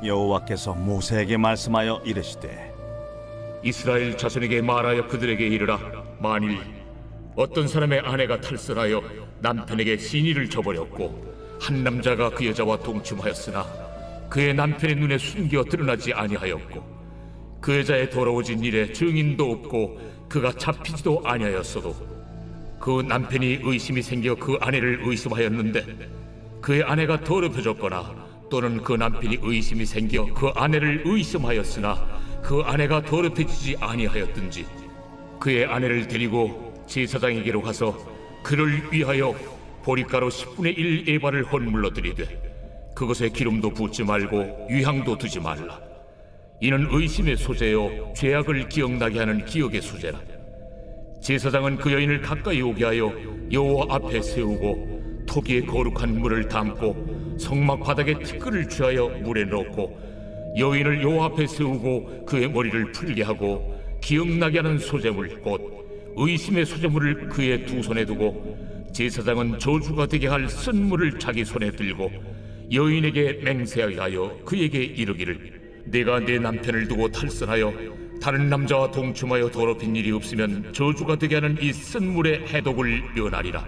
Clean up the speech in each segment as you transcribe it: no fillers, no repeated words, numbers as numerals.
여호와께서 모세에게 말씀하여 이르시되 이스라엘 자손에게 말하여 그들에게 이르라. 만일 어떤 사람의 아내가 탈선하여 남편에게 신의를 저버렸고 한 남자가 그 여자와 동침하였으나 그의 남편의 눈에 숨겨 드러나지 아니하였고 그 여자의 더러워진 일에 증인도 없고 그가 잡히지도 아니하였어도 그 남편이 의심이 생겨 그 아내를 의심하였는데 그의 아내가 더럽혀졌거나 또는 그 남편이 의심이 생겨 그 아내를 의심하였으나 그 아내가 더럽혀지지 아니하였든지 그의 아내를 데리고 제사장에게로 가서 그를 위하여 보리가루 10분의 1 에바를 헌물로 드리되 그것에 기름도 붓지 말고 유향도 두지 말라. 이는 의심의 소재요 죄악을 기억나게 하는 기억의 소재라. 제사장은 그 여인을 가까이 오게 하여 여호와 앞에 세우고 토기에 거룩한 물을 담고 성막 바닥에 티끌을 취하여 물에 넣고 여인을 여호와 앞에 세우고 그의 머리를 풀게 하고 기억나게 하는 소재물 곧 의심의 소재물을 그의 두 손에 두고 제사장은 저주가 되게 할 쓴물을 자기 손에 들고 여인에게 맹세하여 그에게 이르기를 내가 내 남편을 두고 탈선하여 다른 남자와 동침하여 더럽힌 일이 없으면 저주가 되게 하는 이 쓴물의 해독을 면하리라.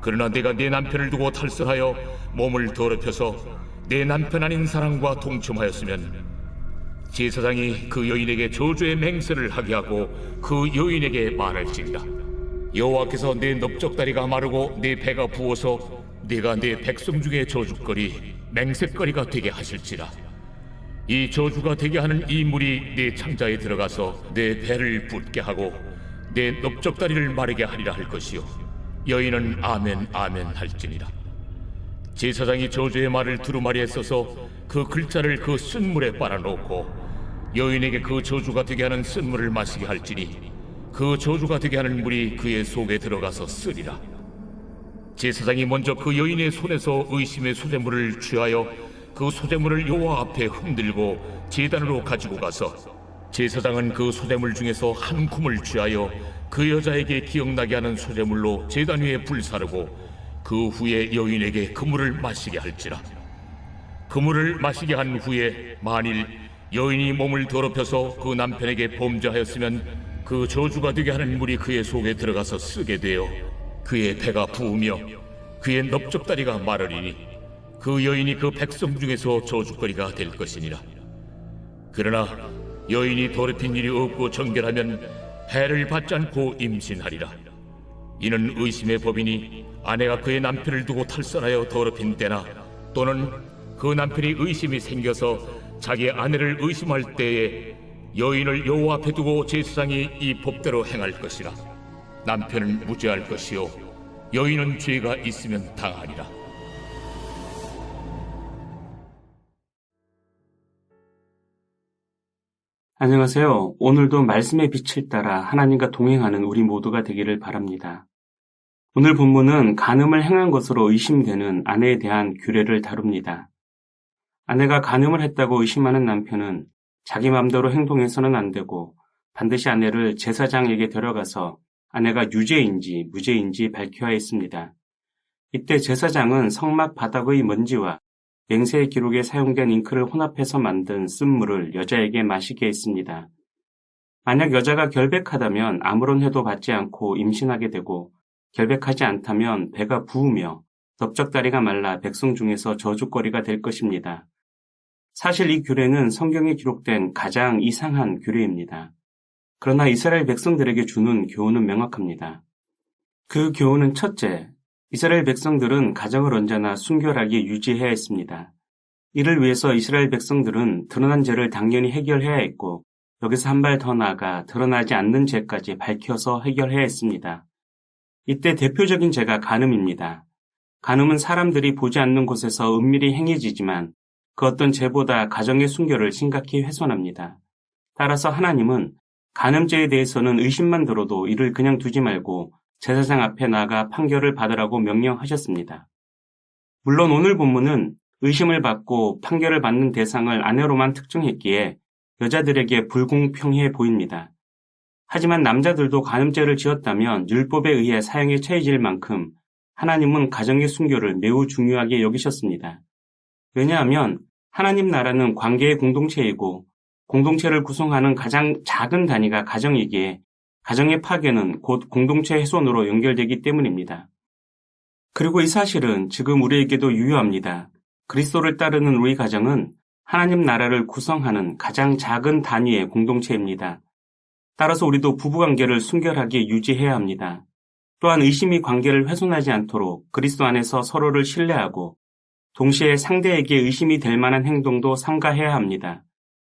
그러나 내가 내 남편을 두고 탈선하여 몸을 더럽혀서 내 남편 아닌 사람과 동침하였으면 제사장이 그 여인에게 저주의 맹세를 하게 하고 그 여인에게 말할지니라. 여호와께서 내 넓적다리가 마르고 내 배가 부어서 내가 내 백성 중에 저주거리 맹세거리가 되게 하실지라. 이 저주가 되게 하는 이 물이 내 창자에 들어가서 내 배를 붓게 하고 내 넓적다리를 마르게 하리라 할 것이요 여인은 아멘 아멘 할지니라. 제사장이 저주의 말을 두루마리에 써서 그 글자를 그 쓴물에 빨아놓고 여인에게 그 저주가 되게 하는 쓴물을 마시게 할지니 그 저주가 되게 하는 물이 그의 속에 들어가서 쓰리라. 제사장이 먼저 그 여인의 손에서 의심의 소재물을 취하여 그 소재물을 여호와 앞에 흔들고 제단으로 가지고 가서 제사장은 그 소재물 중에서 한 쿰을 취하여 그 여자에게 기억나게 하는 소재물로 제단 위에 불사르고 그 후에 여인에게 그 물을 마시게 할지라. 그 물을 마시게 한 후에 만일 여인이 몸을 더럽혀서 그 남편에게 범죄하였으면 그 저주가 되게 하는 물이 그의 속에 들어가서 쓰게 되어 그의 배가 부으며 그의 넓적다리가 마르리니 그 여인이 그 백성 중에서 저주거리가 될 것이니라. 그러나 여인이 더럽힌 일이 없고 정결하면 해를 받지 않고 임신하리라. 이는 의심의 법이니 아내가 그의 남편을 두고 탈선하여 더럽힌 때나 또는 그 남편이 의심이 생겨서 자기 아내를 의심할 때에 여인을 여호와 앞에 두고 제사장이 이 법대로 행할 것이라. 남편은 무죄할 것이요 여인은 죄가 있으면 당하리라. 안녕하세요. 오늘도 말씀의 빛을 따라 하나님과 동행하는 우리 모두가 되기를 바랍니다. 오늘 본문은 간음을 행한 것으로 의심되는 아내에 대한 규례를 다룹니다. 아내가 간음을 했다고 의심하는 남편은 자기 맘대로 행동해서는 안 되고 반드시 아내를 제사장에게 데려가서 아내가 유죄인지 무죄인지 밝혀야 했습니다. 이때 제사장은 성막 바닥의 먼지와 맹세의 기록에 사용된 잉크를 혼합해서 만든 쓴물을 여자에게 마시게 했습니다. 만약 여자가 결백하다면 아무런 해도 받지 않고 임신하게 되고 결백하지 않다면 배가 부으며 넓적다리가 말라 백성 중에서 저주거리가 될 것입니다. 사실 이 규례는 성경에 기록된 가장 이상한 규례입니다. 그러나 이스라엘 백성들에게 주는 교훈은 명확합니다. 그 교훈은 첫째, 이스라엘 백성들은 가정을 언제나 순결하게 유지해야 했습니다. 이를 위해서 이스라엘 백성들은 드러난 죄를 당연히 해결해야 했고 여기서 한 발 더 나아가 드러나지 않는 죄까지 밝혀서 해결해야 했습니다. 이때 대표적인 죄가 간음입니다. 간음은 사람들이 보지 않는 곳에서 은밀히 행해지지만 그 어떤 죄보다 가정의 순결을 심각히 훼손합니다. 따라서 하나님은 간음죄에 대해서는 의심만 들어도 이를 그냥 두지 말고 제사장 앞에 나가 판결을 받으라고 명령하셨습니다. 물론 오늘 본문은 의심을 받고 판결을 받는 대상을 아내로만 특정했기에 여자들에게 불공평해 보입니다. 하지만 남자들도 간음죄를 지었다면 율법에 의해 사형에 처해질 만큼 하나님은 가정의 순결을 매우 중요하게 여기셨습니다. 왜냐하면 하나님 나라는 관계의 공동체이고 공동체를 구성하는 가장 작은 단위가 가정이기에 가정의 파괴는 곧 공동체 훼손으로 연결되기 때문입니다. 그리고 이 사실은 지금 우리에게도 유효합니다. 그리스도를 따르는 우리 가정은 하나님 나라를 구성하는 가장 작은 단위의 공동체입니다. 따라서 우리도 부부관계를 순결하게 유지해야 합니다. 또한 의심이 관계를 훼손하지 않도록 그리스도 안에서 서로를 신뢰하고 동시에 상대에게 의심이 될 만한 행동도 삼가해야 합니다.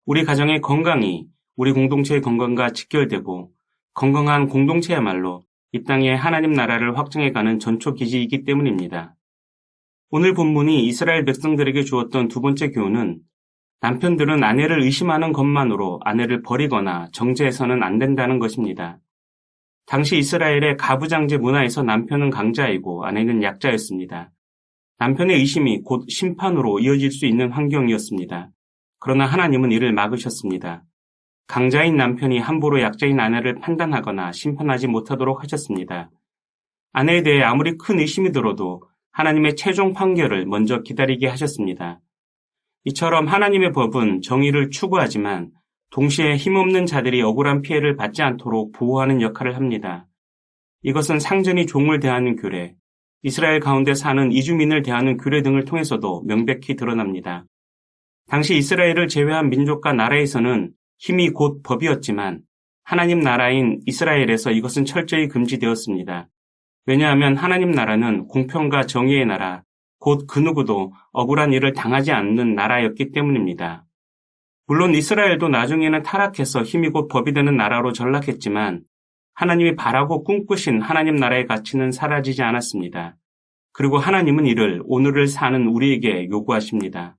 우리 가정의 건강이 우리 공동체의 건강과 직결되고 건강한 공동체야말로 이 땅에 하나님 나라를 확장해가는 전초기지이기 때문입니다. 오늘 본문이 이스라엘 백성들에게 주었던 두 번째 교훈은 남편들은 아내를 의심하는 것만으로 아내를 버리거나 정죄해서는 안 된다는 것입니다. 당시 이스라엘의 가부장제 문화에서 남편은 강자이고 아내는 약자였습니다. 남편의 의심이 곧 심판으로 이어질 수 있는 환경이었습니다. 그러나 하나님은 이를 막으셨습니다. 강자인 남편이 함부로 약자인 아내를 판단하거나 심판하지 못하도록 하셨습니다. 아내에 대해 아무리 큰 의심이 들어도 하나님의 최종 판결을 먼저 기다리게 하셨습니다. 이처럼 하나님의 법은 정의를 추구하지만 동시에 힘없는 자들이 억울한 피해를 받지 않도록 보호하는 역할을 합니다. 이것은 상전이 종을 대하는 규례, 이스라엘 가운데 사는 이주민을 대하는 규례 등을 통해서도 명백히 드러납니다. 당시 이스라엘을 제외한 민족과 나라에서는 힘이 곧 법이었지만 하나님 나라인 이스라엘에서 이것은 철저히 금지되었습니다. 왜냐하면 하나님 나라는 공평과 정의의 나라, 곧 그 누구도 억울한 일을 당하지 않는 나라였기 때문입니다. 물론 이스라엘도 나중에는 타락해서 힘이 곧 법이 되는 나라로 전락했지만 하나님이 바라고 꿈꾸신 하나님 나라의 가치는 사라지지 않았습니다. 그리고 하나님은 이를 오늘을 사는 우리에게 요구하십니다.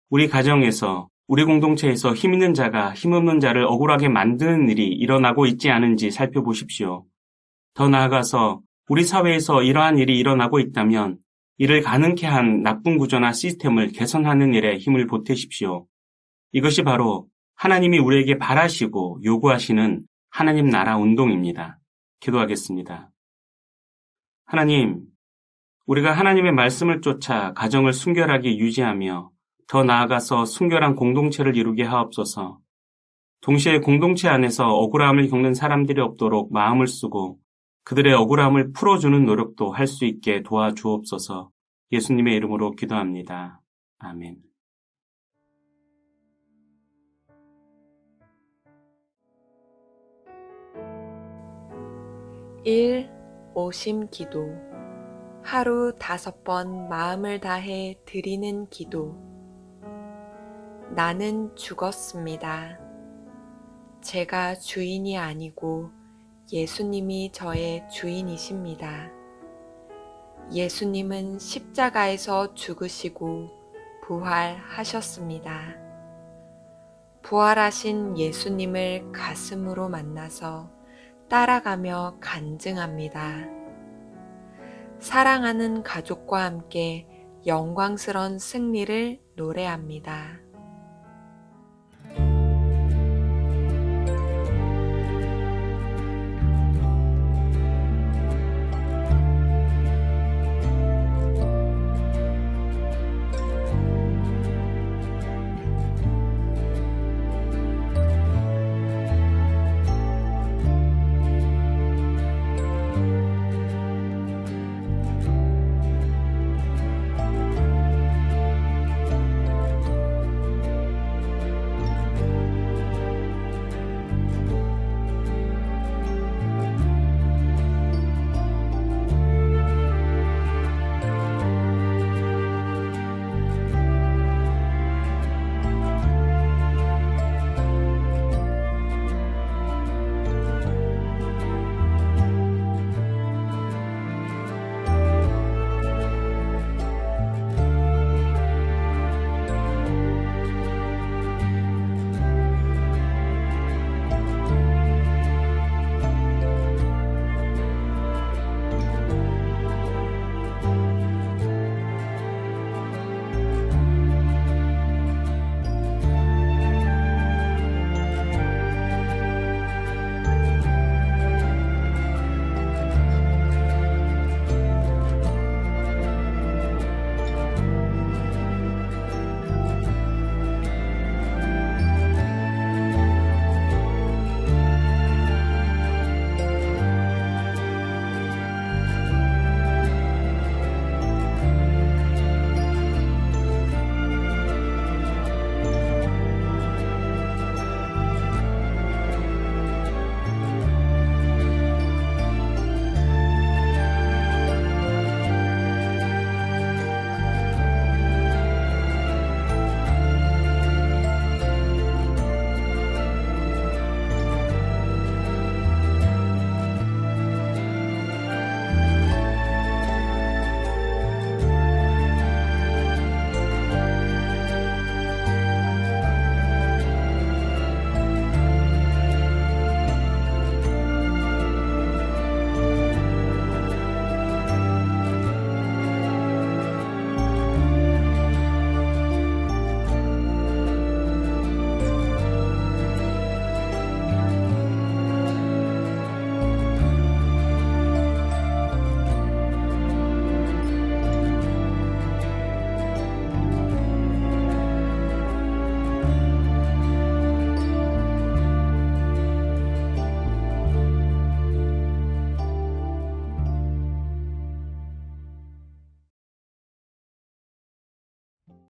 우리 가정에서, 우리 공동체에서 힘 있는 자가 힘없는 자를 억울하게 만드는 일이 일어나고 있지 않은지 살펴보십시오. 더 나아가서 우리 사회에서 이러한 일이 일어나고 있다면 이를 가능케 한 나쁜 구조나 시스템을 개선하는 일에 힘을 보태십시오. 이것이 바로 하나님이 우리에게 바라시고 요구하시는 하나님 나라 운동입니다. 기도하겠습니다. 하나님, 우리가 하나님의 말씀을 쫓아 가정을 순결하게 유지하며 더 나아가서 순결한 공동체를 이루게 하옵소서. 동시에 공동체 안에서 억울함을 겪는 사람들이 없도록 마음을 쓰고 그들의 억울함을 풀어주는 노력도 할 수 있게 도와주옵소서. 예수님의 이름으로 기도합니다. 아멘. 오심 기도. 하루 5번 마음을 다해 드리는 기도. 나는 죽었습니다. 제가 주인이 아니고 예수님이 저의 주인이십니다. 예수님은 십자가에서 죽으시고 부활하셨습니다. 부활하신 예수님을 가슴으로 만나서 따라가며 간증합니다. 사랑하는 가족과 함께 영광스러운 승리를 노래합니다.